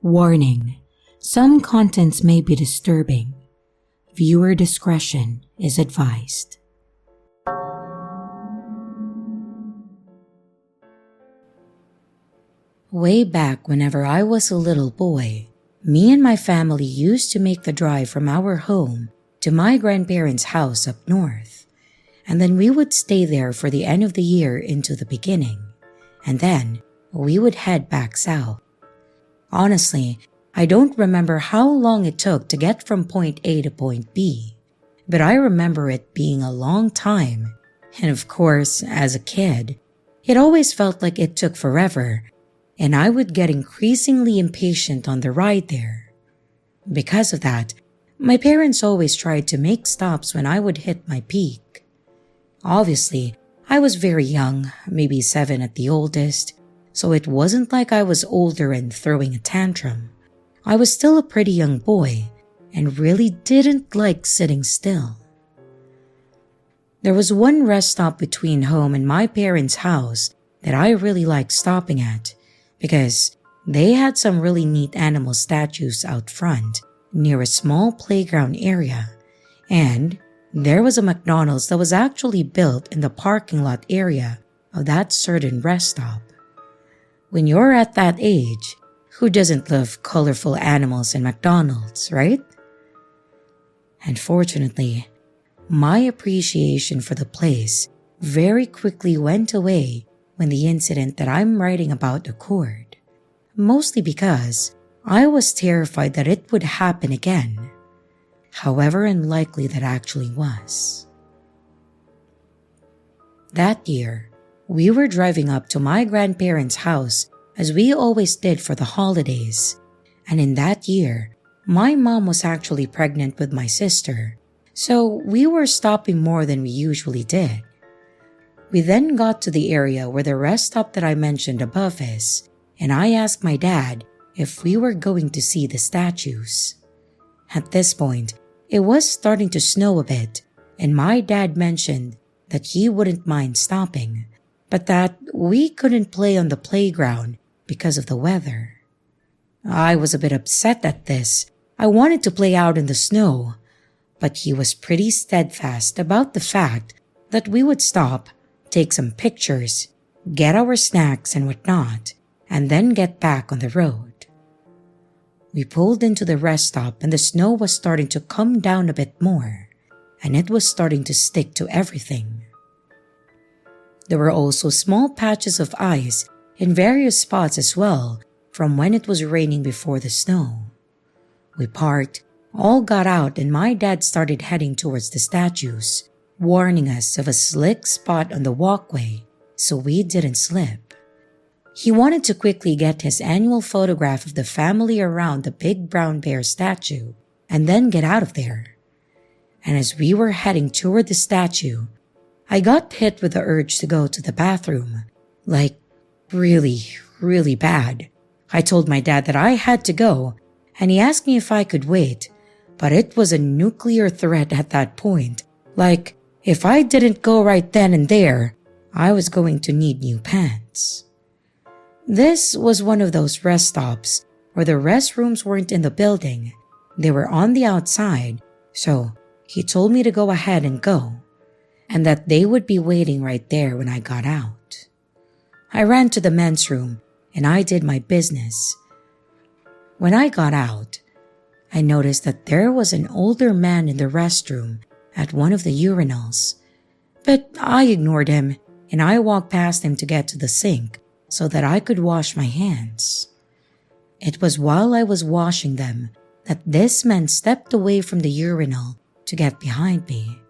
Warning: some contents may be disturbing. Viewer discretion is advised. Way back whenever I was a little boy, me and my family used to make the drive from our home to my grandparents' house up north. And then we would stay there for the end of the year into the beginning. And then we would head back south. Honestly, I don't remember how long it took to get from point A to point B, but I remember it being a long time. And of course, as a kid, it always felt like it took forever, and I would get increasingly impatient on the ride there. Because of that, my parents always tried to make stops when I would hit my peak. Obviously, I was very young, maybe 7 at the oldest, so it wasn't like I was older and throwing a tantrum. I was still a pretty young boy and really didn't like sitting still. There was one rest stop between home and my parents' house that I really liked stopping at because they had some really neat animal statues out front near a small playground area, and there was a McDonald's that was actually built in the parking lot area of that certain rest stop. When you're at that age, who doesn't love colorful animals and McDonald's, right? And fortunately, my appreciation for the place very quickly went away when the incident that I'm writing about occurred, mostly because I was terrified that it would happen again, however unlikely that actually was. That year, we were driving up to my grandparents' house as we always did for the holidays, and in that year, my mom was actually pregnant with my sister, so we were stopping more than we usually did. We then got to the area where the rest stop that I mentioned above is, and I asked my dad if we were going to see the statues. At this point, it was starting to snow a bit, and my dad mentioned that he wouldn't mind stopping, but that we couldn't play on the playground because of the weather. I was a bit upset at this. I wanted to play out in the snow, but he was pretty steadfast about the fact that we would stop, take some pictures, get our snacks and whatnot, and then get back on the road. We pulled into the rest stop and the snow was starting to come down a bit more, and it was starting to stick to everything. There were also small patches of ice in various spots as well from when it was raining before the snow. We parked, all got out, and my dad started heading towards the statues, warning us of a slick spot on the walkway so we didn't slip. He wanted to quickly get his annual photograph of the family around the big brown bear statue and then get out of there. And as we were heading toward the statue, I got hit with the urge to go to the bathroom, like really, really bad. I told my dad that I had to go, and he asked me if I could wait, but it was a nuclear threat at that point, like if I didn't go right then and there, I was going to need new pants. This was one of those rest stops where the restrooms weren't in the building, they were on the outside, so he told me to go ahead and go, and that they would be waiting right there when I got out. I ran to the men's room and I did my business. When I got out, I noticed that there was an older man in the restroom at one of the urinals, but I ignored him and I walked past him to get to the sink so that I could wash my hands. It was while I was washing them that this man stepped away from the urinal to get behind me,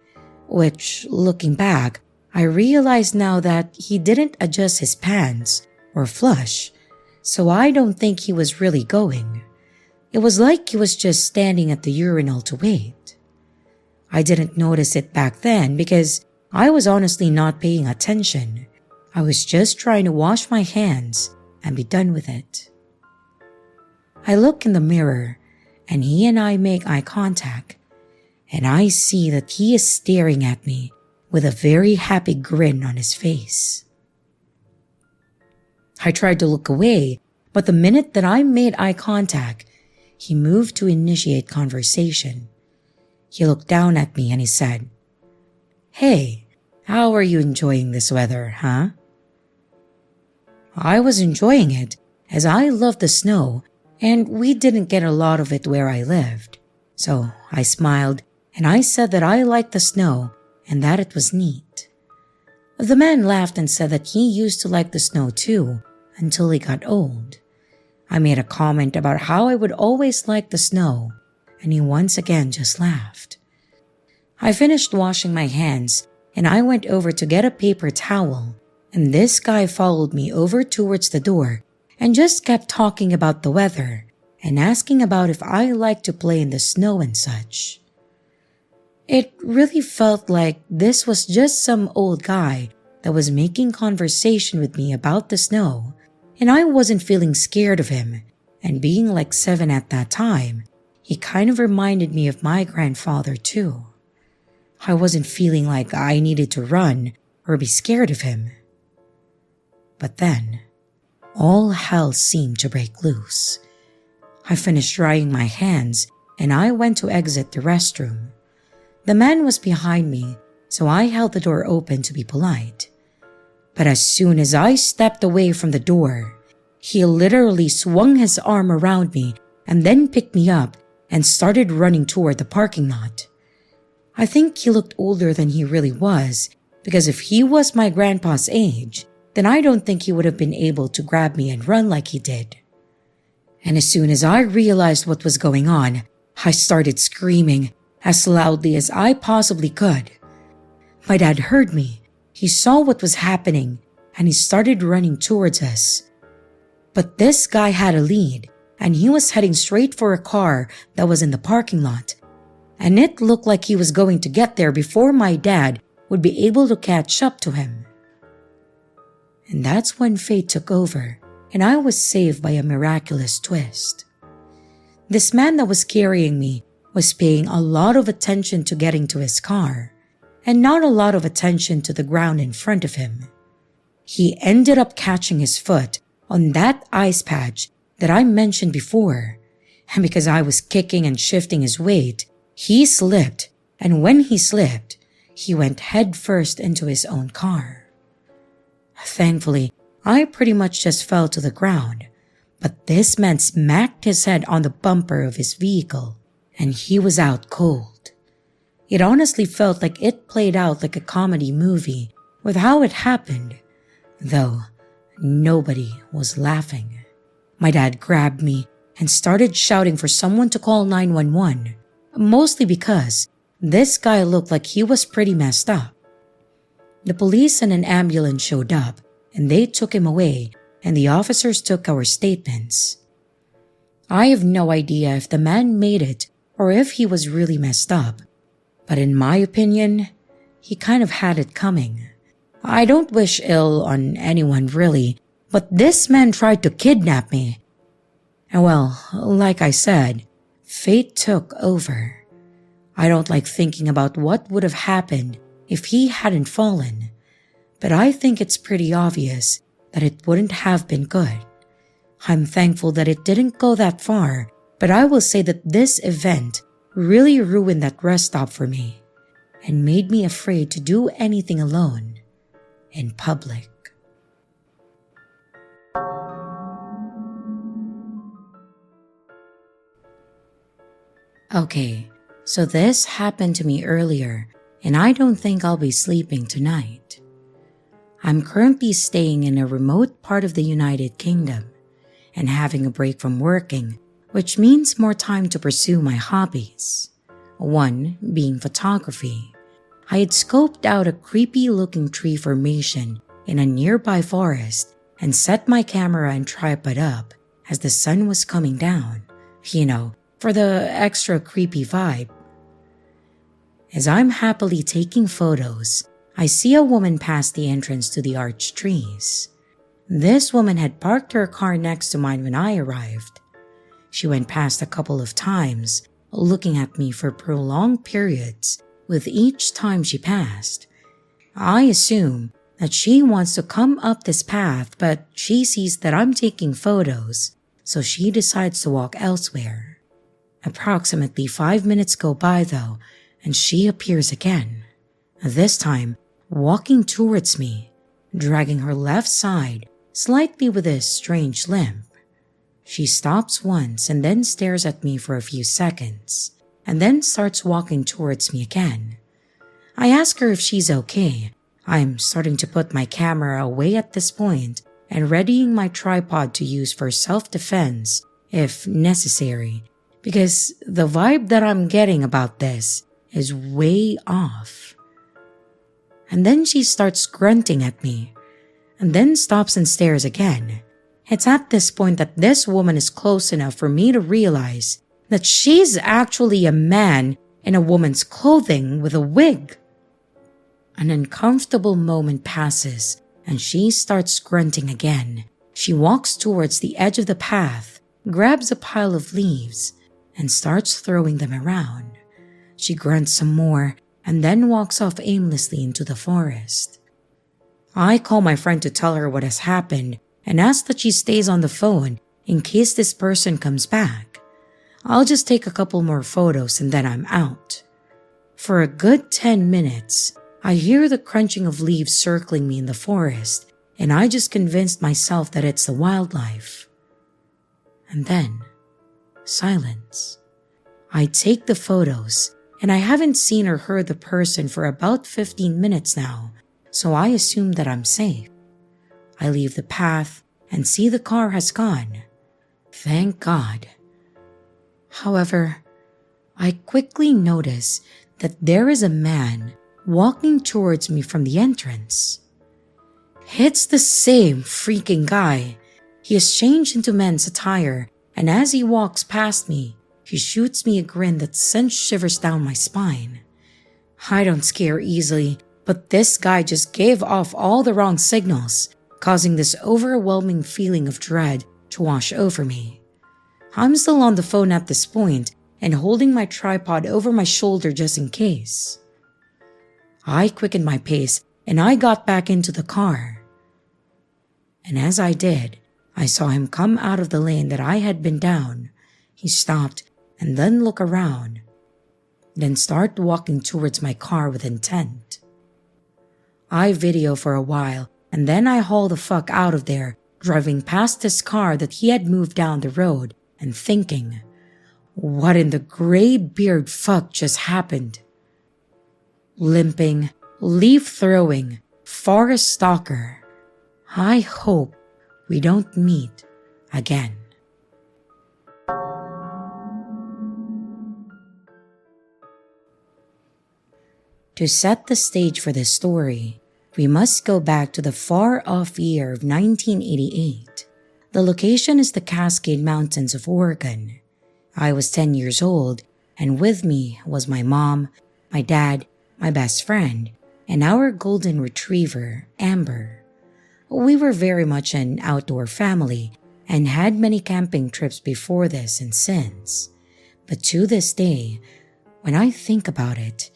which, looking back, I realized now that he didn't adjust his pants or flush, so I don't think he was really going. It was like he was just standing at the urinal to wait. I didn't notice it back then because I was honestly not paying attention. I was just trying to wash my hands and be done with it. I look in the mirror and he and I make eye contact, and I see that he is staring at me with a very happy grin on his face. I tried to look away, but the minute that I made eye contact, he moved to initiate conversation. He looked down at me and he said, "Hey, how are you enjoying this weather, huh?" I was enjoying it as I loved the snow and we didn't get a lot of it where I lived. So I smiled and I said that I liked the snow and that it was neat. The man laughed and said that he used to like the snow too until he got old. I made a comment about how I would always like the snow and he once again just laughed. I finished washing my hands and I went over to get a paper towel, and this guy followed me over towards the door and just kept talking about the weather and asking about if I like to play in the snow and such. It really felt like this was just some old guy that was making conversation with me about the snow, and I wasn't feeling scared of him, and being like 7 at that time, he kind of reminded me of my grandfather too. I wasn't feeling like I needed to run or be scared of him. But then, all hell seemed to break loose. I finished drying my hands and I went to exit the restroom. The man was behind me, so I held the door open to be polite. But as soon as I stepped away from the door, he literally swung his arm around me and then picked me up and started running toward the parking lot. I think he looked older than he really was, because if he was my grandpa's age, then I don't think he would have been able to grab me and run like he did. And as soon as I realized what was going on, I started screaming as loudly as I possibly could. My dad heard me. He saw what was happening and he started running towards us. But this guy had a lead and he was heading straight for a car that was in the parking lot. And it looked like he was going to get there before my dad would be able to catch up to him. And that's when fate took over and I was saved by a miraculous twist. This man that was carrying me was paying a lot of attention to getting to his car and not a lot of attention to the ground in front of him. He ended up catching his foot on that ice patch that I mentioned before, and because I was kicking and shifting his weight, he slipped, and when he slipped, he went head first into his own car. Thankfully, I pretty much just fell to the ground, but this man smacked his head on the bumper of his vehicle, and he was out cold. It honestly felt like it played out like a comedy movie with how it happened, though nobody was laughing. My dad grabbed me and started shouting for someone to call 911, mostly because this guy looked like he was pretty messed up. The police and an ambulance showed up and they took him away and the officers took our statements. I have no idea if the man made it or if he was really messed up, but in my opinion, he kind of had it coming. I don't wish ill on anyone really, but this man tried to kidnap me. And well, like I said, fate took over. I don't like thinking about what would have happened if he hadn't fallen, but I think it's pretty obvious that it wouldn't have been good. I'm thankful that it didn't go that far, but I will say that this event really ruined that rest stop for me and made me afraid to do anything alone in public. Okay, so this happened to me earlier, and I don't think I'll be sleeping tonight. I'm currently staying in a remote part of the United Kingdom and having a break from working, which means more time to pursue my hobbies. One being photography. I had scoped out a creepy-looking tree formation in a nearby forest and set my camera and tripod up as the sun was coming down, for the extra creepy vibe. As I'm happily taking photos, I see a woman pass the entrance to the arched trees. This woman had parked her car next to mine when I arrived. She went past a couple of times, looking at me for prolonged periods with each time she passed. I assume that she wants to come up this path, but she sees that I'm taking photos, so she decides to walk elsewhere. Approximately 5 minutes go by though, and she appears again, this time walking towards me, dragging her left side slightly with a strange limp. She stops once and then stares at me for a few seconds, and then starts walking towards me again. I ask her if she's okay. I'm starting to put my camera away at this point and readying my tripod to use for self-defense if necessary, because the vibe that I'm getting about this is way off. And then she starts grunting at me, and then stops and stares again. It's at this point that this woman is close enough for me to realize that she's actually a man in a woman's clothing with a wig. An uncomfortable moment passes, and she starts grunting again. She walks towards the edge of the path, grabs a pile of leaves, and starts throwing them around. She grunts some more, and then walks off aimlessly into the forest. I call my friend to tell her what has happened, and ask that she stays on the phone in case this person comes back. I'll just take a couple more photos and then I'm out. For a good 10 minutes, I hear the crunching of leaves circling me in the forest, and I just convinced myself that it's the wildlife. And then, silence. I take the photos, and I haven't seen or heard the person for about 15 minutes now, so I assume that I'm safe. I leave the path and see the car has gone. Thank God. However, I quickly notice that there is a man walking towards me from the entrance. It's the same freaking guy. He has changed into men's attire, and as he walks past me, he shoots me a grin that sends shivers down my spine. I don't scare easily, but this guy just gave off all the wrong signals, causing this overwhelming feeling of dread to wash over me. I'm still on the phone at this point and holding my tripod over my shoulder just in case. I quickened my pace and I got back into the car. And as I did, I saw him come out of the lane that I had been down. He stopped and then looked around, then started walking towards my car with intent. I video for a while, and then I haul the fuck out of there, driving past this car that he had moved down the road and thinking, what in the gray beard fuck just happened? Limping, leaf throwing, forest stalker. I hope we don't meet again. To set the stage for this story, we must go back to the far-off year of 1988. The location is the Cascade Mountains of Oregon. I was 10 years old, and with me was my mom, my dad, my best friend, and our golden retriever, Amber. We were very much an outdoor family and had many camping trips before this and since. But to this day, when I think about it,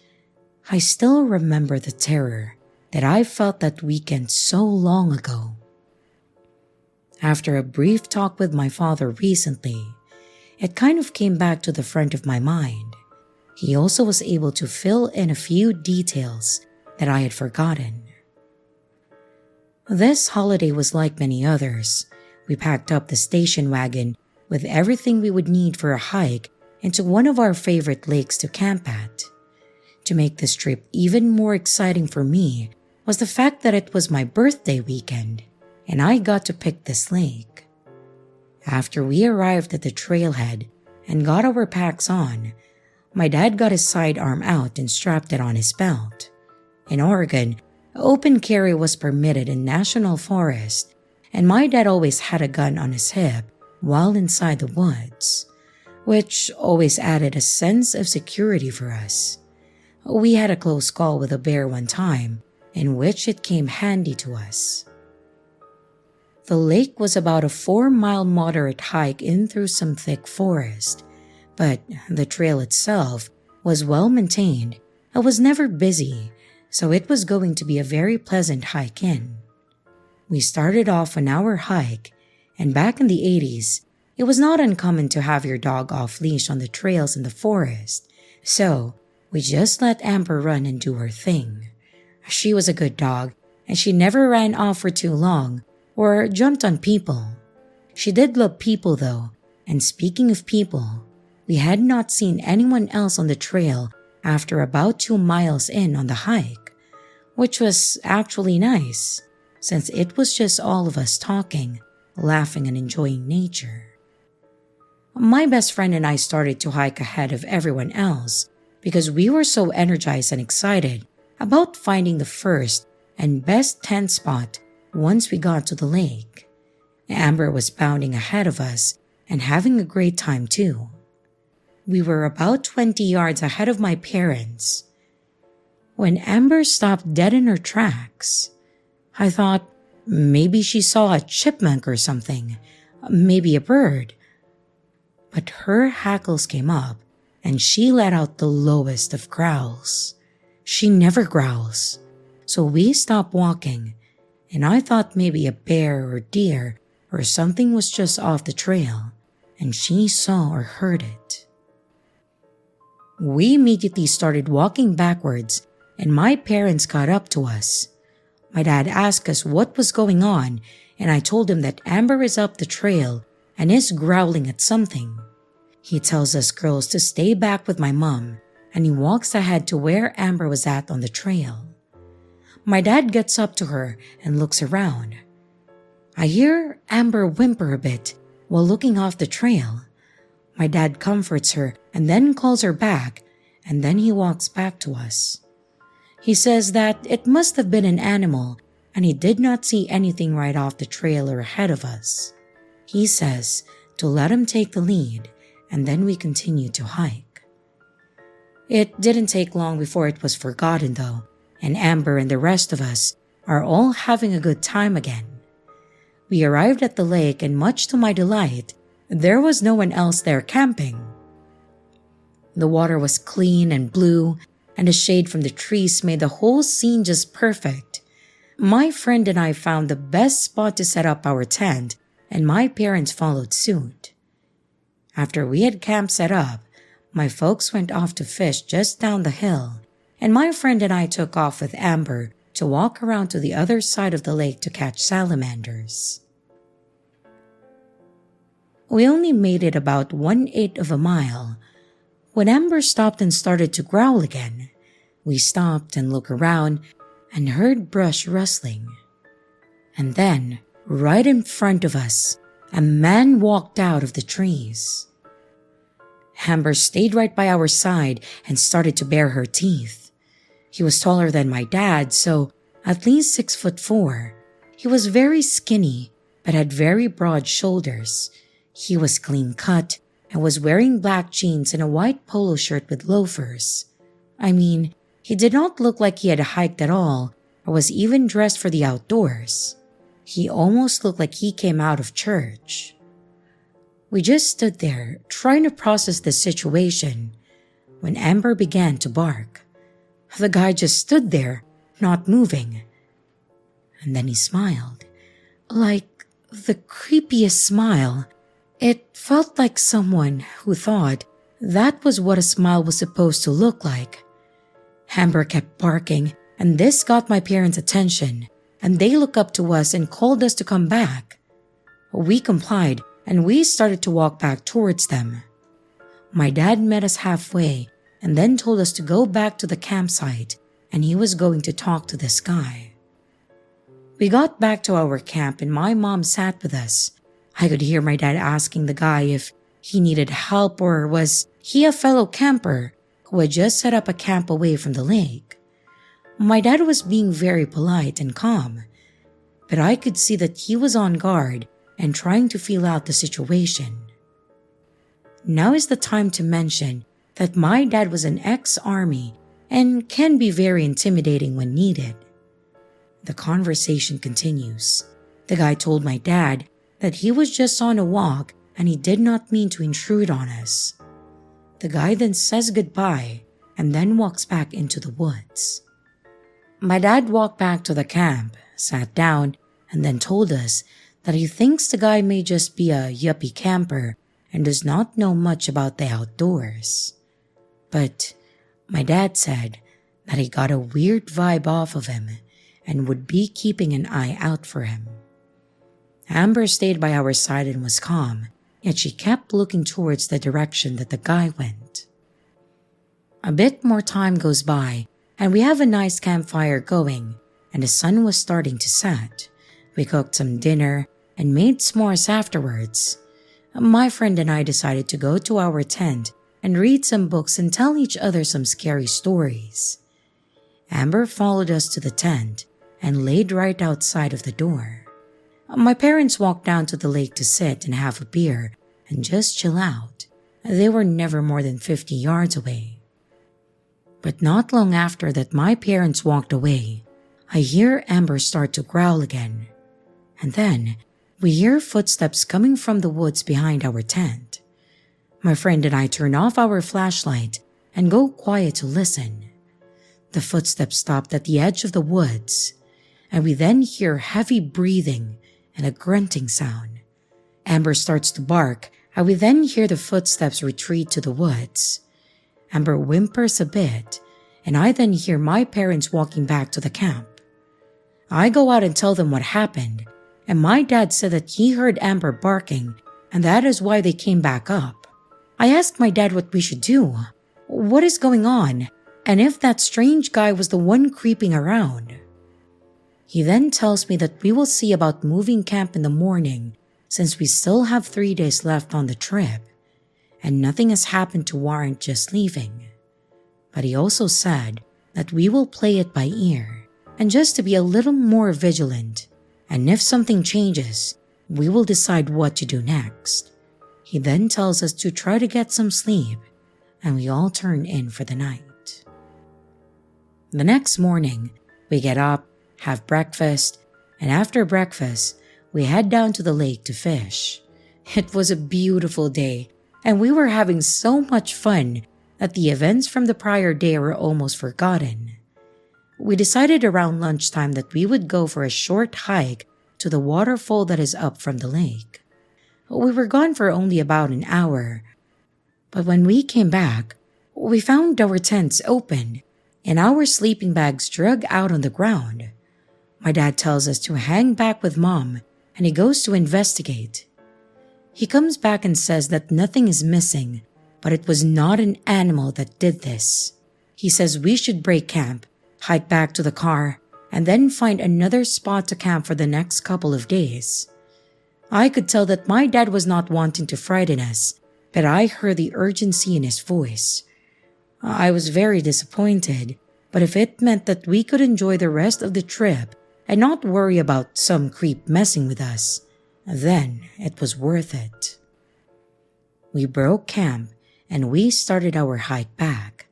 I still remember the terror that I felt that weekend so long ago. After a brief talk with my father recently, it kind of came back to the front of my mind. He also was able to fill in a few details that I had forgotten. This holiday was like many others. We packed up the station wagon with everything we would need for a hike into one of our favorite lakes to camp at. To make this trip even more exciting for me was the fact that it was my birthday weekend, and I got to pick this lake. After we arrived at the trailhead and got our packs on, my dad got his sidearm out and strapped it on his belt. In Oregon, open carry was permitted in national forest, and my dad always had a gun on his hip while inside the woods, which always added a sense of security for us. We had a close call with a bear one time, in which it came handy to us. The lake was about a 4-mile moderate hike in through some thick forest, but the trail itself was well maintained and was never busy, so it was going to be a very pleasant hike in. We started off on our hike, and back in the 80s, it was not uncommon to have your dog off-leash on the trails in the forest, so we just let Amber run and do her thing. She was a good dog, and she never ran off for too long or jumped on people. She did love people though, and speaking of people, we had not seen anyone else on the trail after about 2 miles in on the hike, which was actually nice since it was just all of us talking, laughing and enjoying nature. My best friend and I started to hike ahead of everyone else because we were so energized and excited about finding the first and best tent spot once we got to the lake. Amber was bounding ahead of us and having a great time too. We were about 20 yards ahead of my parents when Amber stopped dead in her tracks. I thought maybe she saw a chipmunk or something, maybe a bird. But her hackles came up and she let out the lowest of growls. She never growls. So we stopped walking, and I thought maybe a bear or deer or something was just off the trail, and she saw or heard it. We immediately started walking backwards, and my parents caught up to us. My dad asked us what was going on, and I told him that Amber is up the trail and is growling at something. He tells us girls to stay back with my mom, and he walks ahead to where Amber was at on the trail. My dad gets up to her and looks around. I hear Amber whimper a bit while looking off the trail. My dad comforts her and then calls her back, and then he walks back to us. He says that it must have been an animal and he did not see anything right off the trail or ahead of us. He says to let him take the lead, and then we continue to hike. It didn't take long before it was forgotten though, and Amber and the rest of us are all having a good time again. We arrived at the lake, and much to my delight, there was no one else there camping. The water was clean and blue, and the shade from the trees made the whole scene just perfect. My friend and I found the best spot to set up our tent, and my parents followed suit. After we had camp set up, my folks went off to fish just down the hill, and my friend and I took off with Amber to walk around to the other side of the lake to catch salamanders. We only made it about 1/8 of a mile when Amber stopped and started to growl again. We stopped and looked around and heard brush rustling. And then, right in front of us, a man walked out of the trees. Amber stayed right by our side and started to bare her teeth. He was taller than my dad, so at least 6'4". He was very skinny, but had very broad shoulders. He was clean cut and was wearing black jeans and a white polo shirt with loafers. I mean, he did not look like he had hiked at all or was even dressed for the outdoors. He almost looked like he came out of church. We just stood there trying to process the situation when Amber began to bark. The guy just stood there, not moving. And then he smiled. Like the creepiest smile. It felt like someone who thought that was what a smile was supposed to look like. Amber kept barking, and this got my parents' attention, and they looked up to us and called us to come back. We complied, and we started to walk back towards them. My dad met us halfway and then told us to go back to the campsite, and he was going to talk to this guy. We got back to our camp, and my mom sat with us. I could hear my dad asking the guy if he needed help or was he a fellow camper who had just set up a camp away from the lake. My dad was being very polite and calm, but I could see that he was on guard and trying to feel out the situation. Now is the time to mention that my dad was an ex-army and can be very intimidating when needed. The conversation continues. The guy told my dad that he was just on a walk and he did not mean to intrude on us. The guy then says goodbye and then walks back into the woods. My dad walked back to the camp, sat down, and then told us that he thinks the guy may just be a yuppie camper and does not know much about the outdoors. But my dad said that he got a weird vibe off of him and would be keeping an eye out for him. Amber stayed by our side and was calm, yet she kept looking towards the direction that the guy went. A bit more time goes by, and we have a nice campfire going, and the sun was starting to set. We cooked some dinner and made s'mores afterwards. My friend and I decided to go to our tent and read some books and tell each other some scary stories. Amber followed us to the tent and laid right outside of the door. My parents walked down to the lake to sit and have a beer and just chill out. They were never more than 50 yards away. But not long after that my parents walked away, I hear Amber start to growl again. And then we hear footsteps coming from the woods behind our tent. My friend and I turn off our flashlight and go quiet to listen. The footsteps stopped at the edge of the woods, and we then hear heavy breathing and a grunting sound. Amber starts to bark, and we then hear the footsteps retreat to the woods. Amber whimpers a bit, and I then hear my parents walking back to the camp. I go out and tell them what happened, and my dad said that he heard Amber barking, and that is why they came back up. I asked my dad what we should do. What is going on? And if that strange guy was the one creeping around. He then tells me that we will see about moving camp in the morning since we still have 3 days left on the trip, and nothing has happened to warrant just leaving. But he also said that we will play it by ear, and just to be a little more vigilant, and if something changes, we will decide what to do next. He then tells us to try to get some sleep, and we all turn in for the night. The next morning, we get up, have breakfast, and after breakfast, we head down to the lake to fish. It was a beautiful day, and we were having so much fun that the events from the prior day were almost forgotten. We decided around lunchtime that we would go for a short hike to the waterfall that is up from the lake. We were gone for only about an hour, but when we came back, we found our tents open and our sleeping bags dragged out on the ground. My dad tells us to hang back with Mom, and he goes to investigate. He comes back and says that nothing is missing, but it was not an animal that did this. He says we should break camp, hike back to the car, and then find another spot to camp for the next couple of days. I could tell that my dad was not wanting to frighten us, but I heard the urgency in his voice. I was very disappointed, but if it meant that we could enjoy the rest of the trip and not worry about some creep messing with us, then it was worth it. We broke camp and we started our hike back.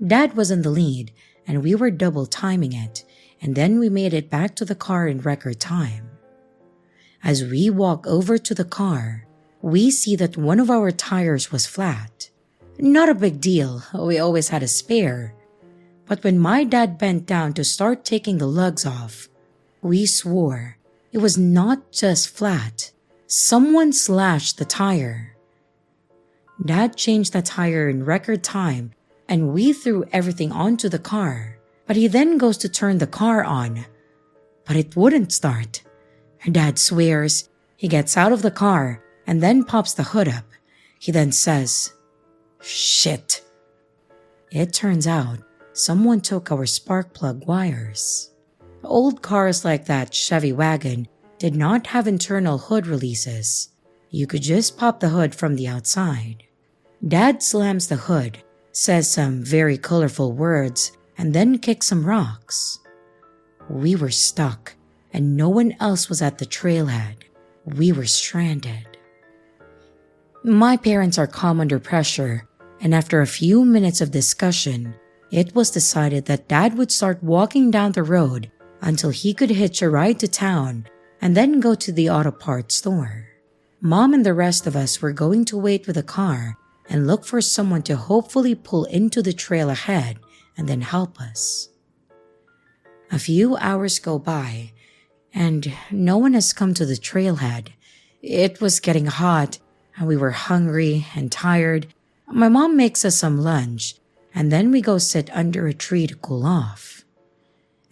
Dad was in the lead and we were double timing it, and then we made it back to the car in record time. As we walk over to the car, we see that one of our tires was flat. Not a big deal, we always had a spare. But when my dad bent down to start taking the lugs off, we swore it was not just flat. Someone slashed the tire. Dad changed the tire in record time and we threw everything onto the car. But he then goes to turn the car on, but it wouldn't start. Dad swears. He gets out of the car and then pops the hood up. He then says, "Shit." It turns out someone took our spark plug wires. Old cars like that Chevy wagon did not have internal hood releases. You could just pop the hood from the outside. Dad slams the hood, says some very colorful words, and then kicks some rocks. We were stuck, and no one else was at the trailhead. We were stranded. My parents are calm under pressure, and after a few minutes of discussion, it was decided that Dad would start walking down the road until he could hitch a ride to town and then go to the auto parts store. Mom and the rest of us were going to wait with the car and look for someone to hopefully pull into the trail ahead and then help us. A few hours go by, and no one has come to the trailhead. It was getting hot, and we were hungry and tired. My mom makes us some lunch, and then we go sit under a tree to cool off.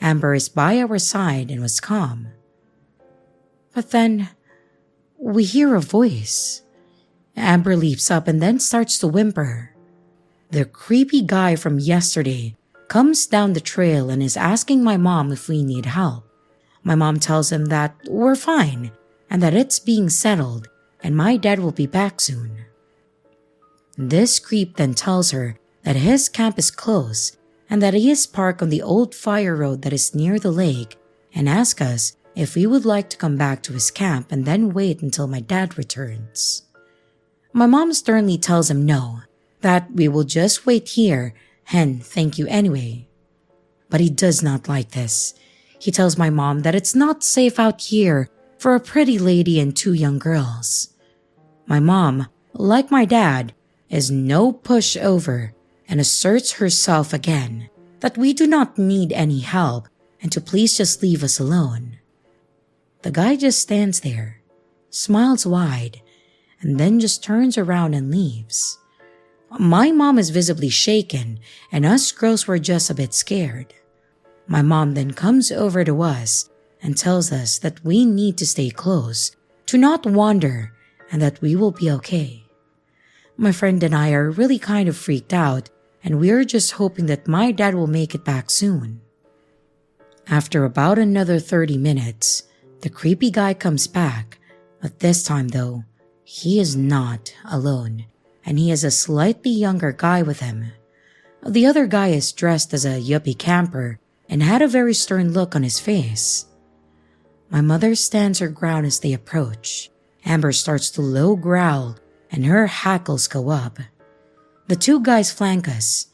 Amber is by our side and was calm. But then, we hear a voice. Amber leaps up and then starts to whimper. The creepy guy from yesterday comes down the trail and is asking my mom if we need help. My mom tells him that we're fine and that it's being settled and my dad will be back soon. This creep then tells her that his camp is closed and that he is parked on the old fire road that is near the lake and asks us if we would like to come back to his camp and then wait until my dad returns. My mom sternly tells him no, that we will just wait here and thank you anyway. But he does not like this. He tells my mom that it's not safe out here for a pretty lady and 2 young girls. My mom, like my dad, is no pushover and asserts herself again that we do not need any help and to please just leave us alone. The guy just stands there, smiles wide, and then just turns around and leaves. My mom is visibly shaken and us girls were just a bit scared. My mom then comes over to us and tells us that we need to stay close, to not wander, and that we will be okay. My friend and I are really kind of freaked out and we're just hoping that my dad will make it back soon. After about another 30 minutes, the creepy guy comes back, but this time though, he is not alone, and he has a slightly younger guy with him. The other guy is dressed as a yuppie camper and had a very stern look on his face. My mother stands her ground as they approach. Amber starts to low growl and her hackles go up. The 2 guys flank us,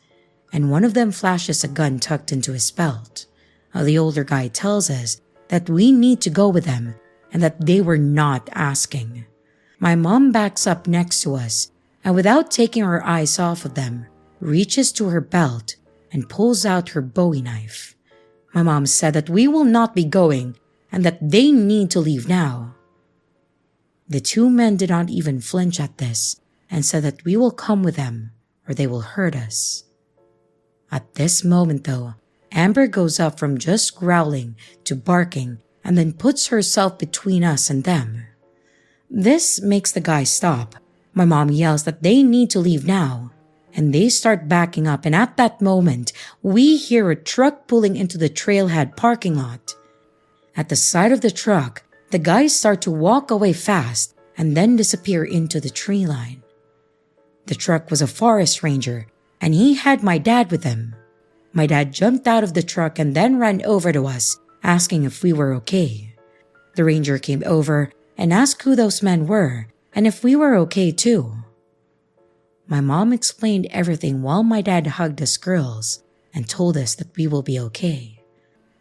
and one of them flashes a gun tucked into his belt. The older guy tells us that we need to go with them and that they were not asking. My mom backs up next to us and without taking her eyes off of them, reaches to her belt and pulls out her Bowie knife. My mom said that we will not be going and that they need to leave now. The 2 men did not even flinch at this and said that we will come with them or they will hurt us. At this moment though, Amber goes up from just growling to barking and then puts herself between us and them. This makes the guy stop. My mom yells that they need to leave now, and they start backing up, and at that moment, we hear a truck pulling into the trailhead parking lot. At the side of the truck, the guys start to walk away fast and then disappear into the tree line. The truck was a forest ranger, and he had my dad with him. My dad jumped out of the truck and then ran over to us, asking if we were okay. The ranger came over and asked who those men were and if we were okay too. My mom explained everything while my dad hugged us girls and told us that we will be okay.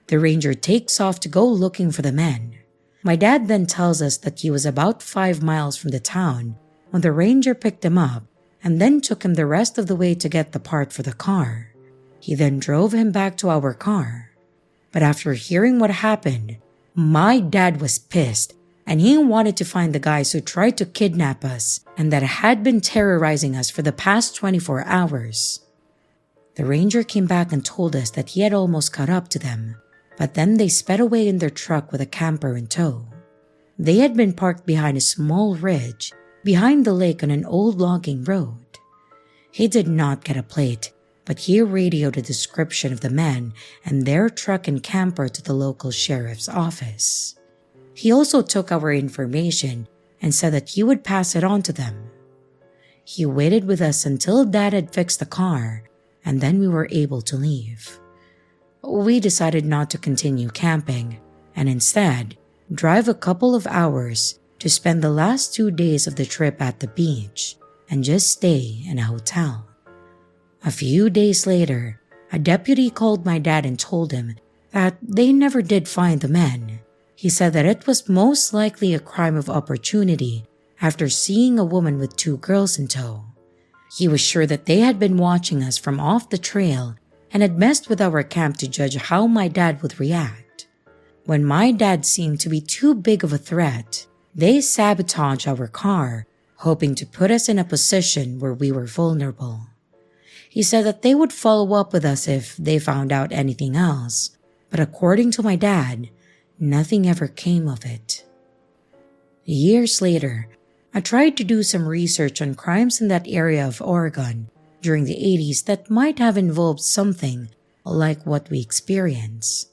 The ranger takes off to go looking for the men. My dad then tells us that he was about 5 miles from the town when the ranger picked him up and then took him the rest of the way to get the part for the car. He then drove him back to our car. But after hearing what happened, my dad was pissed and he wanted to find the guys who tried to kidnap us and that had been terrorizing us for the past 24 hours. The ranger came back and told us that he had almost caught up to them, but then they sped away in their truck with a camper in tow. They had been parked behind a small ridge behind the lake on an old logging road. He did not get a plate, but he radioed a description of the men and their truck and camper to the local sheriff's office. He also took our information and said that he would pass it on to them. He waited with us until Dad had fixed the car, and then we were able to leave. We decided not to continue camping, and instead drive a couple of hours to spend the last 2 days of the trip at the beach and just stay in a hotel. A few days later, a deputy called my dad and told him that they never did find the men. He said that it was most likely a crime of opportunity after seeing a woman with 2 girls in tow. He was sure that they had been watching us from off the trail and had messed with our camp to judge how my dad would react. When my dad seemed to be too big of a threat, they sabotaged our car, hoping to put us in a position where we were vulnerable. He said that they would follow up with us if they found out anything else, but according to my dad, nothing ever came of it. Years later, I tried to do some research on crimes in that area of Oregon during the 80s that might have involved something like what we experienced.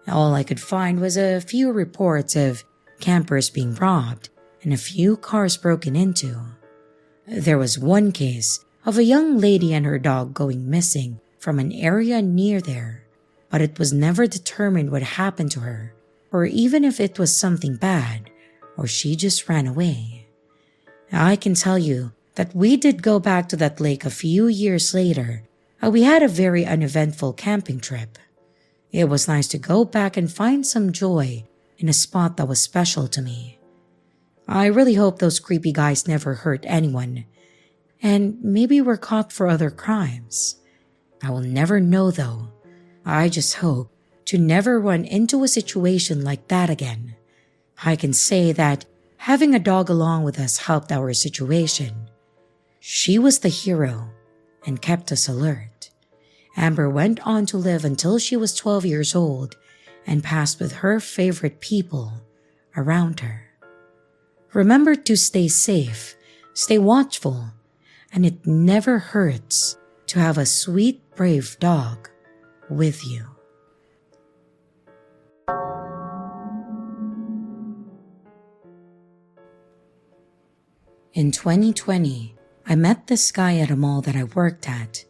All I could find was a few reports of campers being robbed and a few cars broken into. There was one case of a young lady and her dog going missing from an area near there, but it was never determined what happened to her, or even if it was something bad, or she just ran away. I can tell you that we did go back to that lake a few years later, and we had a very uneventful camping trip. It was nice to go back and find some joy in a spot that was special to me. I really hope those creepy guys never hurt anyone, and maybe were caught for other crimes. I will never know though. I just hope to never run into a situation like that again. I can say that having a dog along with us helped our situation. She was the hero and kept us alert. Amber went on to live until she was 12 years old and passed with her favorite people around her. Remember to stay safe, stay watchful, and it never hurts to have a sweet, brave dog with you. In 2020, I met this guy at a mall that I worked at.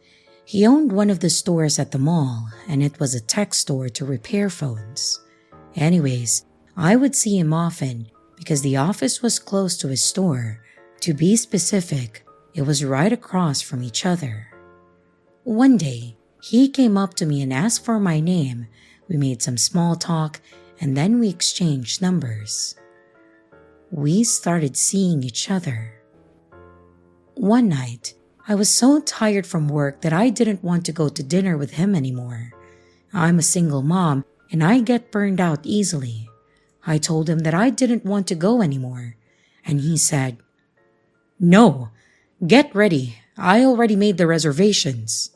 He owned one of the stores at the mall, and it was a tech store to repair phones. Anyways, I would see him often because the office was close to his store. To be specific, it was right across from each other. One day, he came up to me and asked for my name. We made some small talk, and then we exchanged numbers. We started seeing each other. One night, I was so tired from work that I didn't want to go to dinner with him anymore. I'm a single mom, and I get burned out easily. I told him that I didn't want to go anymore, and he said, "No, get ready. I already made the reservations."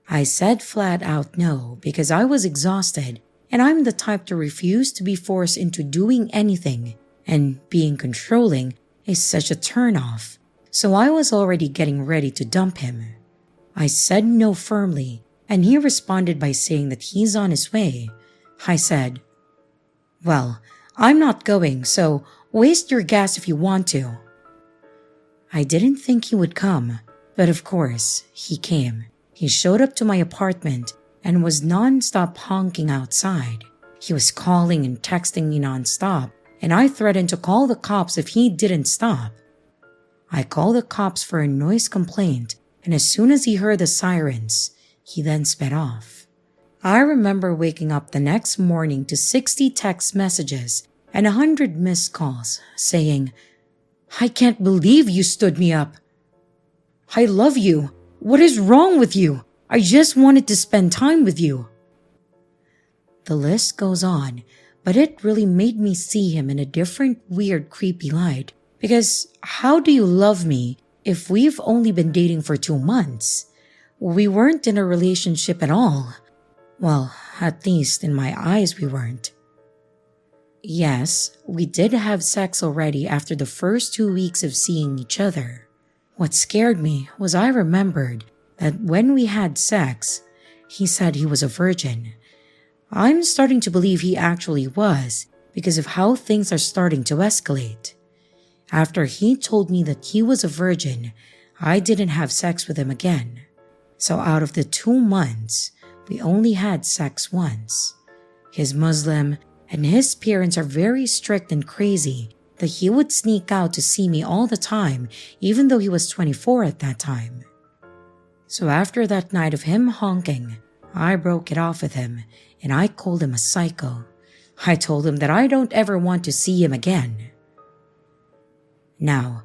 I said flat out no because I was exhausted, and I'm the type to refuse to be forced into doing anything, and being controlling is such a turn-off, so I was already getting ready to dump him. I said no firmly, and he responded by saying that he's on his way. I said, "Well, I'm not going, so waste your gas if you want to." I didn't think he would come, but of course, he came. He showed up to my apartment and was non-stop honking outside. He was calling and texting me non-stop, and I threatened to call the cops if he didn't stop. I called the cops for a noise complaint, and as soon as he heard the sirens, he then sped off. I remember waking up the next morning to 60 text messages and 100 missed calls saying, "I can't believe you stood me up. I love you. What is wrong with you? I just wanted to spend time with you." The list goes on, but it really made me see him in a different, weird, creepy light. Because how do you love me if we've only been dating for 2 months? We weren't in a relationship at all. Well, at least in my eyes we weren't. Yes, we did have sex already after the first 2 weeks of seeing each other. What scared me was I remembered that when we had sex, he said he was a virgin. I'm starting to believe he actually was because of how things are starting to escalate. After he told me that he was a virgin, I didn't have sex with him again. So out of the 2 months, we only had sex once. He's Muslim, and his parents are very strict and crazy that he would sneak out to see me all the time, even though he was 24 at that time. So after that night of him honking, I broke it off with him, and I called him a psycho. I told him that I don't ever want to see him again. Now,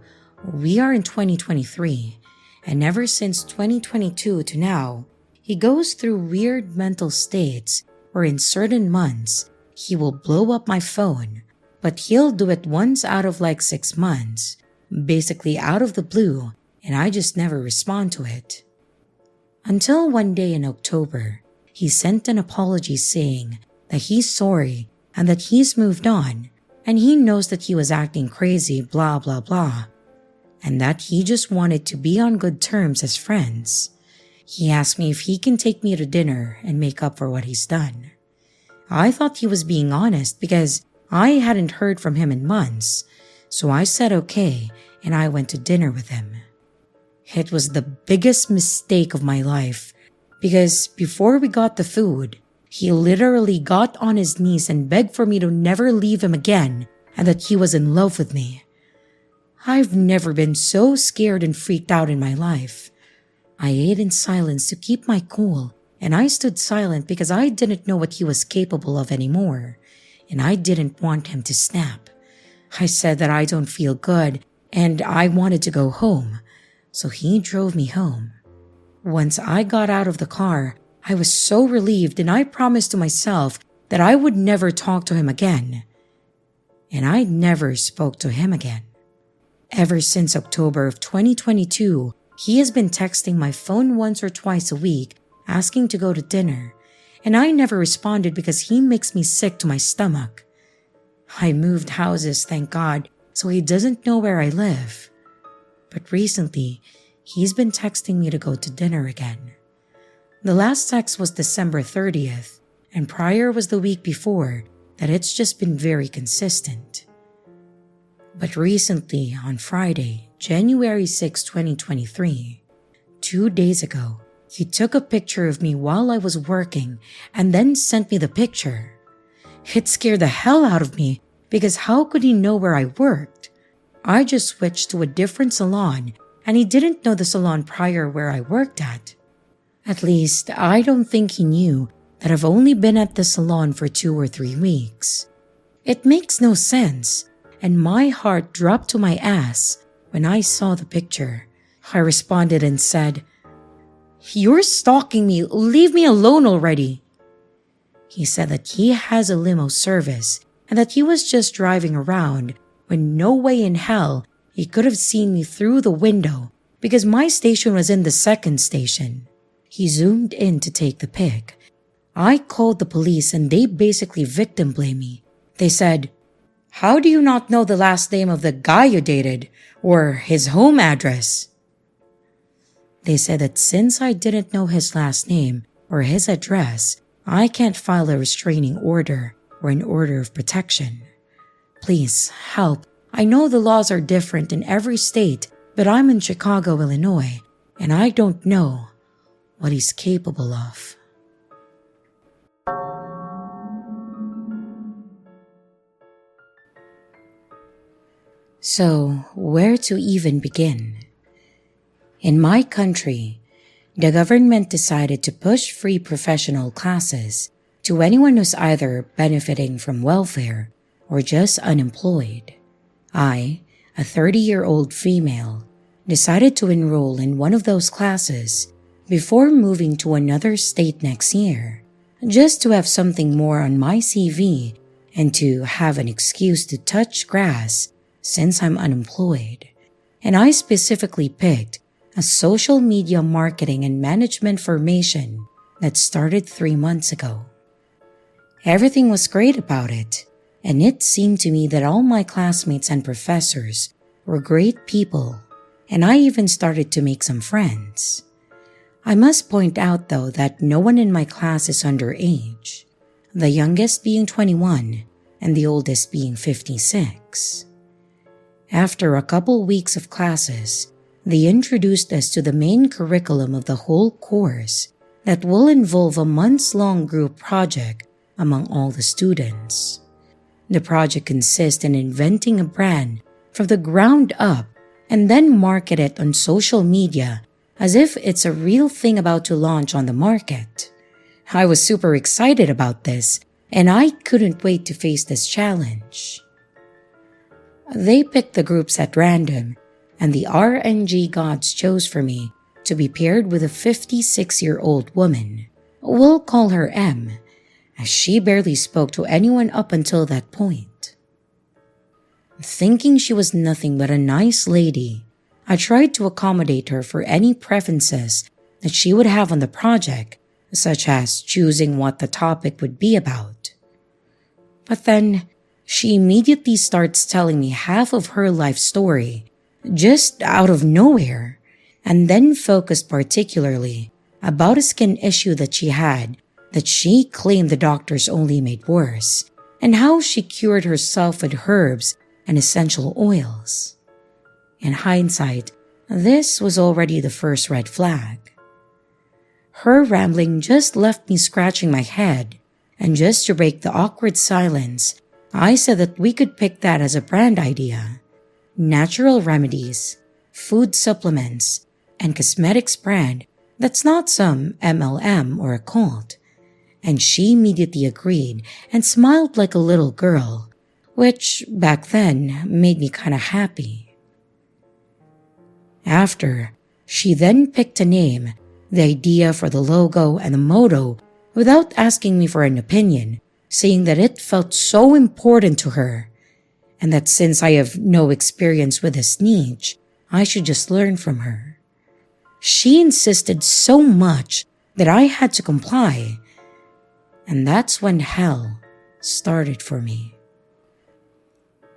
we are in 2023, and ever since 2022 to now, he goes through weird mental states where in certain months, he will blow up my phone, but he'll do it once out of like 6 months, basically out of the blue, and I just never respond to it. Until one day in October, he sent an apology saying that he's sorry and that he's moved on, and he knows that he was acting crazy, blah blah blah, and that he just wanted to be on good terms as friends. He asked me if he can take me to dinner and make up for what he's done. I thought he was being honest because I hadn't heard from him in months, so I said okay and I went to dinner with him. It was the biggest mistake of my life because before we got the food, he literally got on his knees and begged for me to never leave him again and that he was in love with me. I've never been so scared and freaked out in my life. I ate in silence to keep my cool, and I stood silent because I didn't know what he was capable of anymore, and I didn't want him to snap. I said that I don't feel good and I wanted to go home, so he drove me home. Once I got out of the car, I was so relieved and I promised to myself that I would never talk to him again. And I never spoke to him again. Ever since October of 2022, he has been texting my phone once or twice a week asking to go to dinner, and I never responded because he makes me sick to my stomach. I moved houses, thank God, so he doesn't know where I live. But recently, he's been texting me to go to dinner again. The last text was December 30th, and prior was the week before, that it's just been very consistent. But recently, on Friday, January 6, 2023, 2 days ago, he took a picture of me while I was working and then sent me the picture. It scared the hell out of me because how could he know where I worked? I just switched to a different salon and he didn't know the salon prior where I worked at. At least, I don't think he knew that I've only been at the salon for 2 or 3 weeks. It makes no sense, and my heart dropped to my ass when I saw the picture. I responded and said, "You're stalking me, leave me alone already." He said that he has a limo service and that he was just driving around when no way in hell he could have seen me through the window because my station was in the second station. He zoomed in to take the pic. I called the police and they basically victim blamed me. They said, "How do you not know the last name of the guy you dated or his home address?" They said that since I didn't know his last name or his address, I can't file a restraining order or an order of protection. Please, help. I know the laws are different in every state, but I'm in Chicago, Illinois, and I don't know what he's capable of. So, where to even begin? In my country, the government decided to push free professional classes to anyone who's either benefiting from welfare or just unemployed. I, a 30-year-old female, decided to enroll in one of those classes before moving to another state next year, just to have something more on my CV and to have an excuse to touch grass since I'm unemployed. And I specifically picked a social media marketing and management formation that started 3 months ago. Everything was great about it, and it seemed to me that all my classmates and professors were great people, and I even started to make some friends. I must point out though that no one in my class is underage, the youngest being 21 and the oldest being 56. After a couple weeks of classes, they introduced us to the main curriculum of the whole course that will involve a months-long group project among all the students. The project consists in inventing a brand from the ground up and then market it on social media as if it's a real thing about to launch on the market. I was super excited about this, and I couldn't wait to face this challenge. They picked the groups at random, and the RNG gods chose for me to be paired with a 56-year-old woman. We'll call her M, as she barely spoke to anyone up until that point. Thinking she was nothing but a nice lady, I tried to accommodate her for any preferences that she would have on the project, such as choosing what the topic would be about. But then, she immediately starts telling me half of her life story, just out of nowhere, and then focused particularly about a skin issue that she had that she claimed the doctors only made worse, and how she cured herself with herbs and essential oils. In hindsight, this was already the first red flag. Her rambling just left me scratching my head, and just to break the awkward silence, I said that we could pick that as a brand idea. Natural remedies, food supplements, and cosmetics brand that's not some MLM or a cult. And she immediately agreed and smiled like a little girl, which back then made me kinda happy. After, she then picked a name, the idea for the logo and the motto without asking me for an opinion, saying that it felt so important to her, and that since I have no experience with this niche, I should just learn from her. She insisted so much that I had to comply, and that's when hell started for me.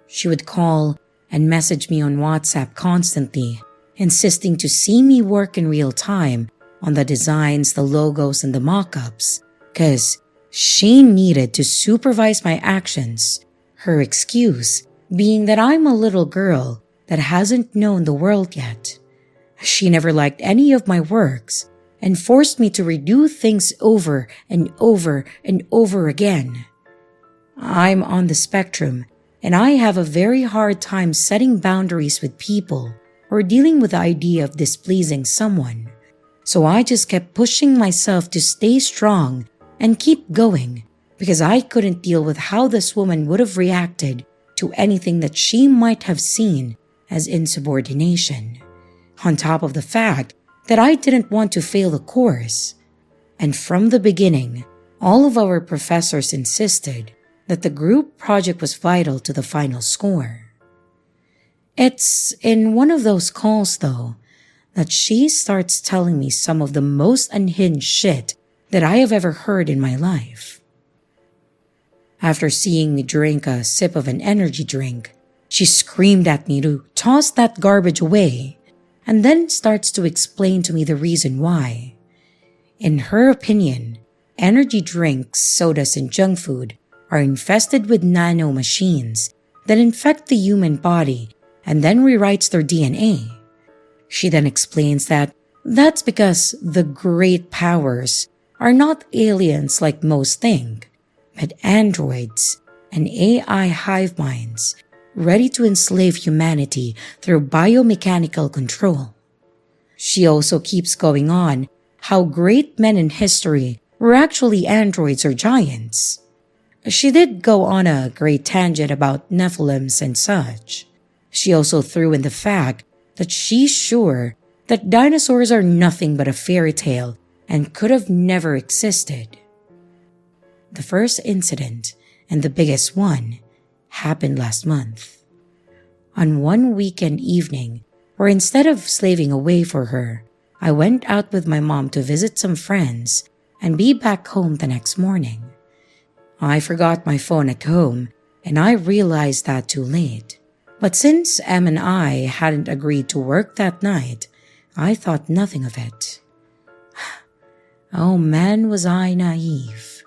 She would call and message me on WhatsApp constantly, insisting to see me work in real time on the designs, the logos, and the mock-ups, because she needed to supervise my actions, her excuse being that I'm a little girl that hasn't known the world yet. She never liked any of my works and forced me to redo things over and over and over again. I'm on the spectrum, and I have a very hard time setting boundaries with people or dealing with the idea of displeasing someone. So I just kept pushing myself to stay strong and keep going because I couldn't deal with how this woman would have reacted to anything that she might have seen as insubordination. On top of the fact that I didn't want to fail the course. And from the beginning, all of our professors insisted that the group project was vital to the final score. It's in one of those calls, though, that she starts telling me some of the most unhinged shit that I have ever heard in my life. After seeing me drink a sip of an energy drink, she screamed at me to toss that garbage away, and then starts to explain to me the reason why. In her opinion, energy drinks, sodas, and junk food are infested with nano machines that infect the human body and then rewrites their DNA. She then explains that that's because the great powers are not aliens like most think, but androids and AI hive minds ready to enslave humanity through biomechanical control. She also keeps going on how great men in history were actually androids or giants. She did go on a great tangent about Nephilims and such. She also threw in the fact that she's sure that dinosaurs are nothing but a fairy tale and could have never existed. The first incident, and the biggest one, happened last month. On one weekend evening, where instead of slaving away for her, I went out with my mom to visit some friends and be back home the next morning. I forgot my phone at home, and I realized that too late. But since Em and I hadn't agreed to work that night, I thought nothing of it. Oh man, was I naive.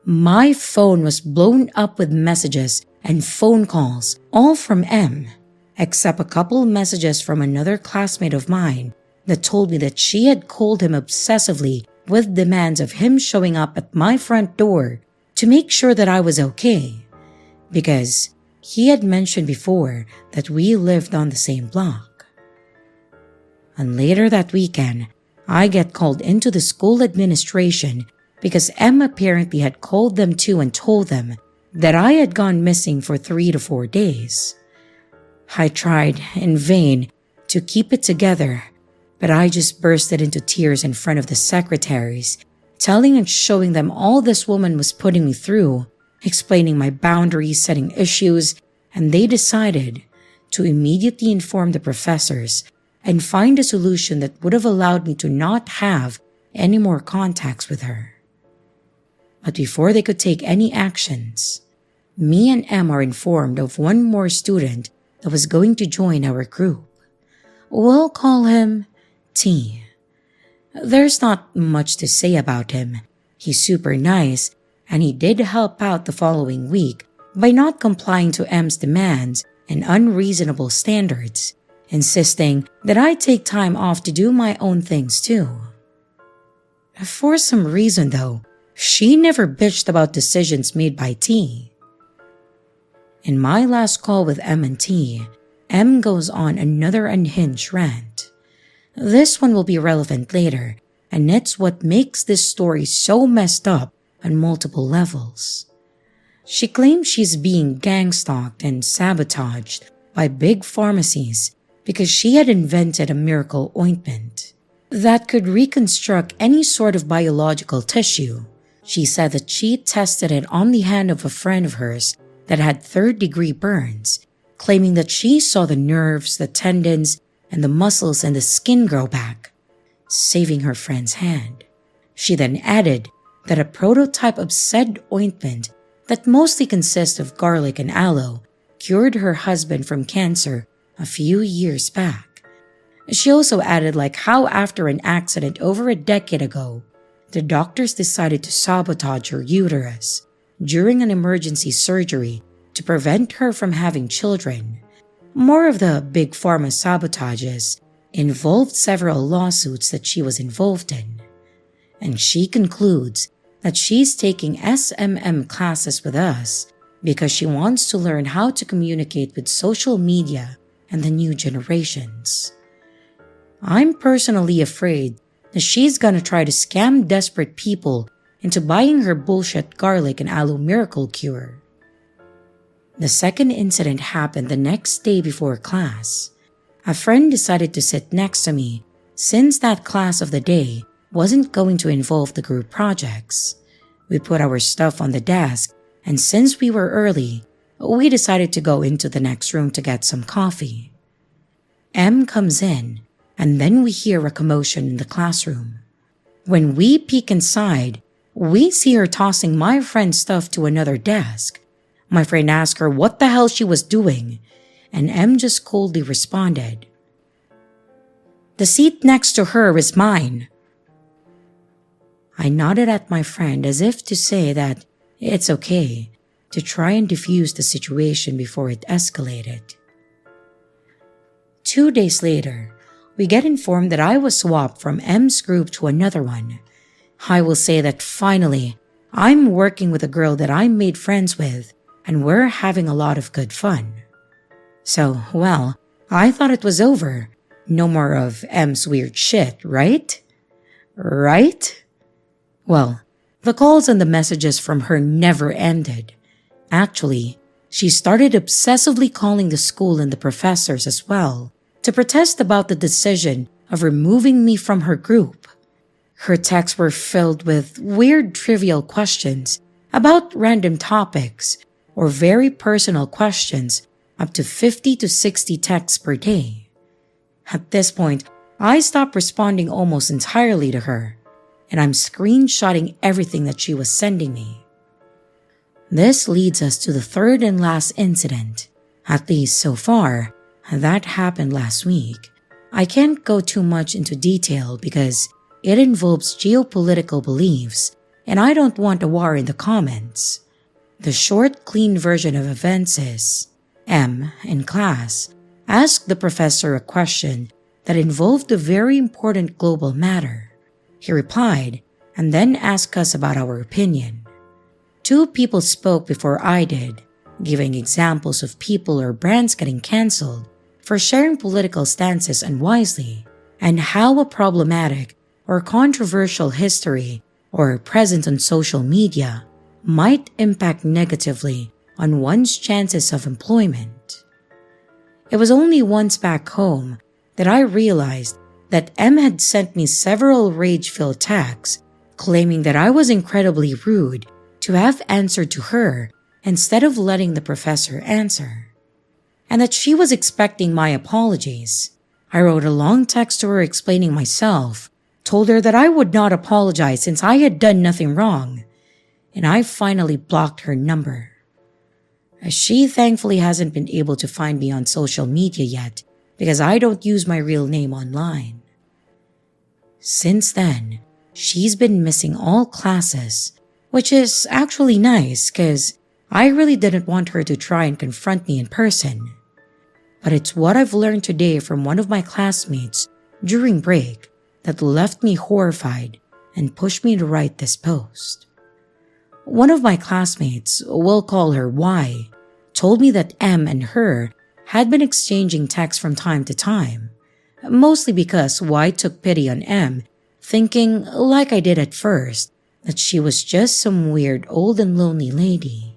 My phone was blown up with messages and phone calls, all from M, except a couple messages from another classmate of mine that told me that she had called him obsessively with demands of him showing up at my front door to make sure that I was okay, because he had mentioned before that we lived on the same block. And later that weekend, I get called into the school administration because Em apparently had called them too and told them that I had gone missing for 3 to 4 days. I tried in vain to keep it together, but I just bursted into tears in front of the secretaries, telling and showing them all this woman was putting me through, explaining my boundaries, setting issues, and they decided to immediately inform the professors and find a solution that would have allowed me to not have any more contacts with her. But before they could take any actions, me and Em are informed of one more student that was going to join our group. We'll call him T. There's not much to say about him. He's super nice, and he did help out the following week by not complying to M's demands and unreasonable standards, insisting that I take time off to do my own things too. For some reason though, she never bitched about decisions made by T. In my last call with M and T, M goes on another unhinged rant. This one will be relevant later, and it's what makes this story so messed up on multiple levels. She claims she's being gang-stalked and sabotaged by big pharmacies because she had invented a miracle ointment that could reconstruct any sort of biological tissue. She said that she tested it on the hand of a friend of hers that had third-degree burns, claiming that she saw the nerves, the tendons, and the muscles and the skin grow back, saving her friend's hand. She then added that a prototype of said ointment that mostly consists of garlic and aloe cured her husband from cancer a few years back. She also added how after an accident over a decade ago, the doctors decided to sabotage her uterus during an emergency surgery to prevent her from having children. More of the big pharma sabotages involved several lawsuits that she was involved in. And she concludes that she's taking SMM classes with us because she wants to learn how to communicate with social media and the new generations. I'm personally afraid that she's gonna try to scam desperate people into buying her bullshit garlic and aloe miracle cure. The second incident happened the next day before class. A friend decided to sit next to me since that class of the day wasn't going to involve the group projects. We put our stuff on the desk, and since we were early, we decided to go into the next room to get some coffee. M comes in, and then we hear a commotion in the classroom. When we peek inside, we see her tossing my friend's stuff to another desk. My friend asked her what the hell she was doing, and M just coldly responded, "The seat next to her is mine." I nodded at my friend as if to say that it's okay, to try and defuse the situation before it escalated. 2 days later, we get informed that I was swapped from M's group to another one. I will say that finally, I'm working with a girl that I made friends with, and we're having a lot of good fun. So, well, I thought it was over. No more of M's weird shit, right? Right? Well, the calls and the messages from her never ended. Actually, she started obsessively calling the school and the professors as well to protest about the decision of removing me from her group. Her texts were filled with weird trivial questions about random topics or very personal questions, up to 50 to 60 texts per day. At this point, I stopped responding almost entirely to her, and I'm screenshotting everything that she was sending me. This leads us to the third and last incident, at least so far. That happened last week. I can't go too much into detail because it involves geopolitical beliefs, and I don't want a war in the comments. The short, clean version of events is, M, in class, asked the professor a question that involved a very important global matter. He replied, and then asked us about our opinion. 2 people spoke before I did, giving examples of people or brands getting cancelled for sharing political stances unwisely, and how a problematic or controversial history or presence on social media might impact negatively on one's chances of employment. It was only once back home that I realized that M had sent me several rage-filled texts claiming that I was incredibly rude to have answered to her instead of letting the professor answer, and that she was expecting my apologies. I wrote a long text to her explaining myself, told her that I would not apologize since I had done nothing wrong, and I finally blocked her number. As she thankfully hasn't been able to find me on social media yet because I don't use my real name online. Since then, she's been missing all classes, which is actually nice because I really didn't want her to try and confront me in person. But it's what I've learned today from one of my classmates during break that left me horrified and pushed me to write this post. One of my classmates, we'll call her Y, told me that M and her had been exchanging texts from time to time, mostly because Y took pity on M, thinking, like I did at first, that she was just some weird old and lonely lady.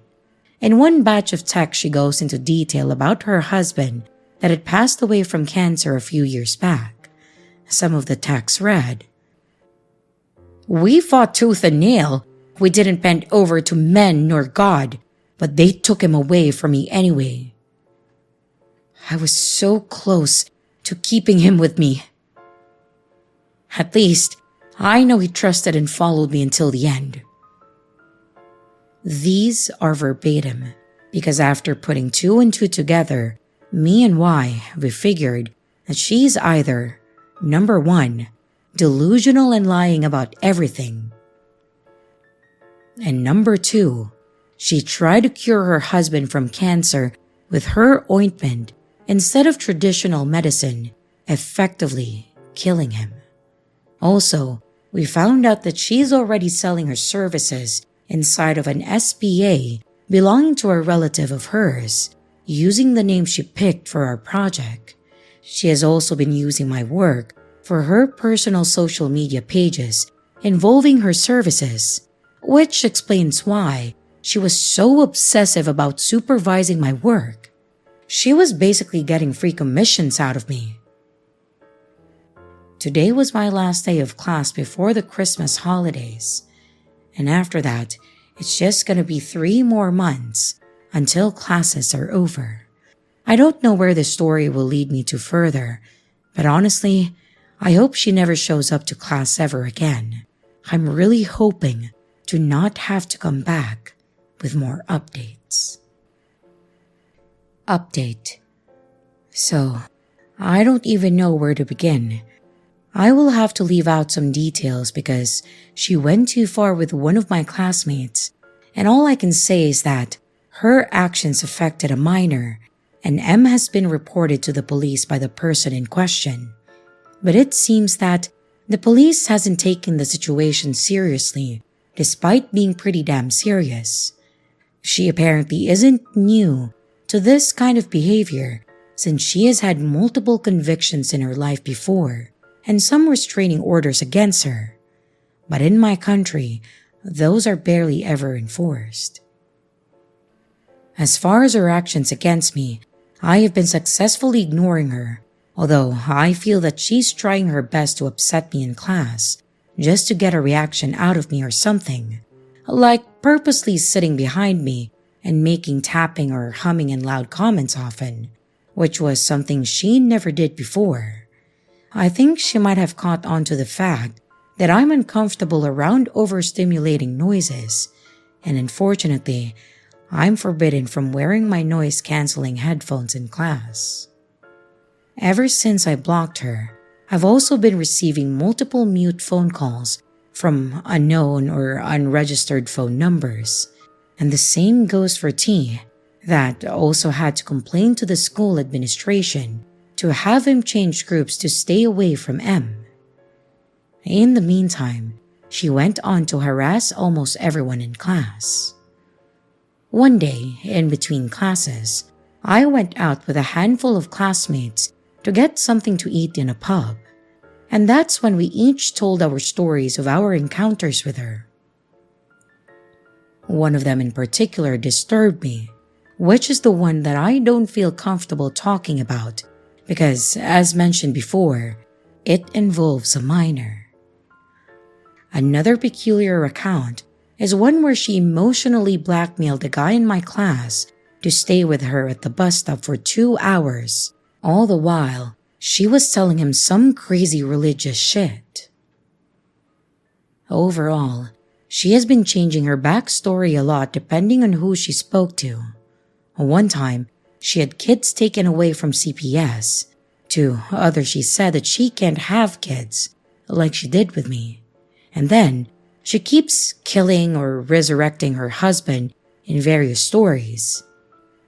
In one batch of texts she goes into detail about her husband that had passed away from cancer a few years back. Some of the texts read, "We fought tooth and nail. We didn't bend over to men nor God, but they took him away from me anyway. I was so close to keeping him with me. At least, I know he trusted and followed me until the end." These are verbatim, because after putting two and two together, me and Y, we figured that she's either, number one, delusional and lying about everything, and number two, she tried to cure her husband from cancer with her ointment instead of traditional medicine, effectively killing him. Also, we found out that she's already selling her services inside of an SPA belonging to a relative of hers, using the name she picked for our project. She has also been using my work for her personal social media pages involving her services, which explains why she was so obsessive about supervising my work. She was basically getting free commissions out of me. Today was my last day of class before the Christmas holidays, and after that, it's just gonna be 3 more months until classes are over. I don't know where the story will lead me to further, but honestly, I hope she never shows up to class ever again. I'm really hoping to not have to come back with more updates. Update. So, I don't even know where to begin. I will have to leave out some details because she went too far with one of my classmates, and all I can say is that her actions affected a minor, and M has been reported to the police by the person in question. But it seems that the police hasn't taken the situation seriously, despite being pretty damn serious. She apparently isn't new to this kind of behavior since she has had multiple convictions in her life before and some restraining orders against her. But in my country, those are barely ever enforced. As far as her actions against me, I have been successfully ignoring her, although I feel that she's trying her best to upset me in class just to get a reaction out of me or something, like purposely sitting behind me and making tapping or humming in loud comments often, which was something she never did before. I think she might have caught on to the fact that I'm uncomfortable around overstimulating noises, and unfortunately, I'm forbidden from wearing my noise-canceling headphones in class. Ever since I blocked her, I've also been receiving multiple mute phone calls from unknown or unregistered phone numbers, and the same goes for T, that also had to complain to the school administration to have him change groups to stay away from M. In the meantime, she went on to harass almost everyone in class. One day, in between classes, I went out with a handful of classmates to get something to eat in a pub, and that's when we each told our stories of our encounters with her. One of them in particular disturbed me, which is the one that I don't feel comfortable talking about because, as mentioned before, it involves a minor. Another peculiar account is one where she emotionally blackmailed a guy in my class to stay with her at the bus stop for 2 hours, all the while she was telling him some crazy religious shit. Overall, she has been changing her backstory a lot depending on who she spoke to. One time, she had kids taken away from CPS. To others, she said that she can't have kids, like she did with me. And then, she keeps killing or resurrecting her husband in various stories.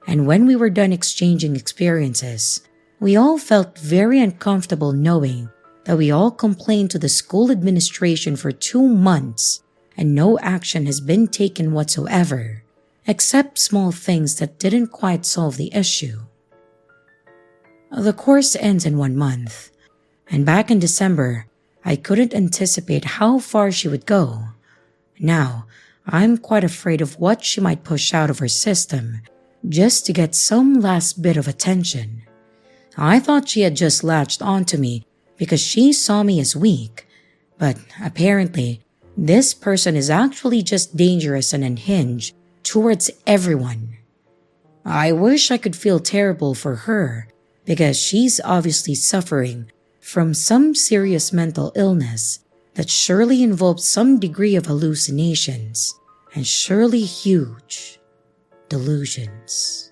And when we were done exchanging experiences, we all felt very uncomfortable knowing that we all complained to the school administration for 2 months and no action has been taken whatsoever, except small things that didn't quite solve the issue. The course ends in 1 month, and back in December, I couldn't anticipate how far she would go. Now, I'm quite afraid of what she might push out of her system just to get some last bit of attention. I thought she had just latched onto me because she saw me as weak, but apparently, this person is actually just dangerous and unhinged towards everyone. I wish I could feel terrible for her because she's obviously suffering from some serious mental illness that surely involves some degree of hallucinations and surely huge delusions.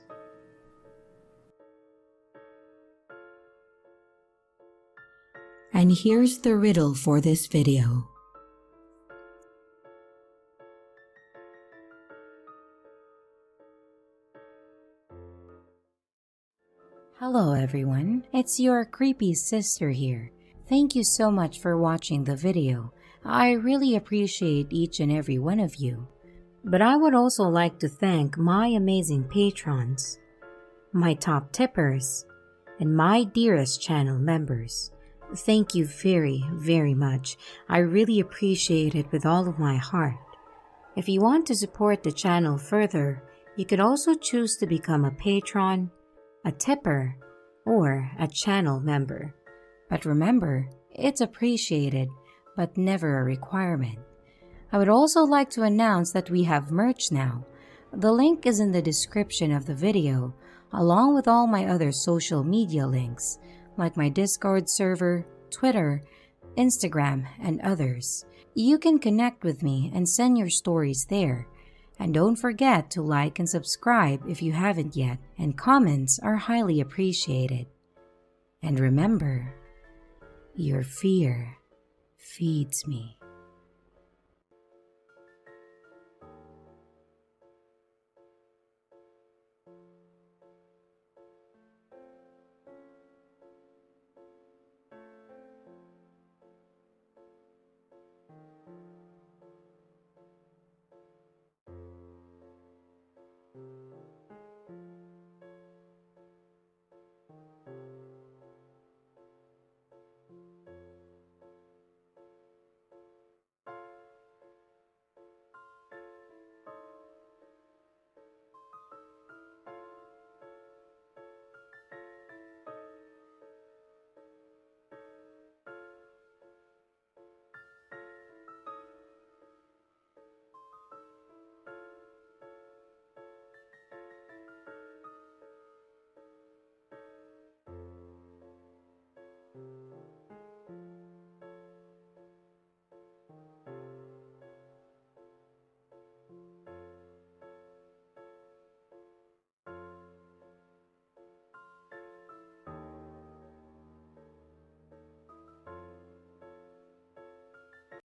And here's the riddle for this video. Hello everyone, it's your creepy sister here. Thank you so much for watching the video. I really appreciate each and every one of you. But I would also like to thank my amazing patrons, my top tippers, and my dearest channel members. Thank you very, very much. I really appreciate it with all of my heart. If you want to support the channel further, you could also choose to become a patron, a tipper, or a channel member. But remember, it's appreciated, but never a requirement. I would also like to announce that we have merch now. The link is in the description of the video, along with all my other social media links, like my Discord server, Twitter, Instagram, and others. You can connect with me and send your stories there. And don't forget to like and subscribe if you haven't yet, and comments are highly appreciated. And remember, your fear feeds me.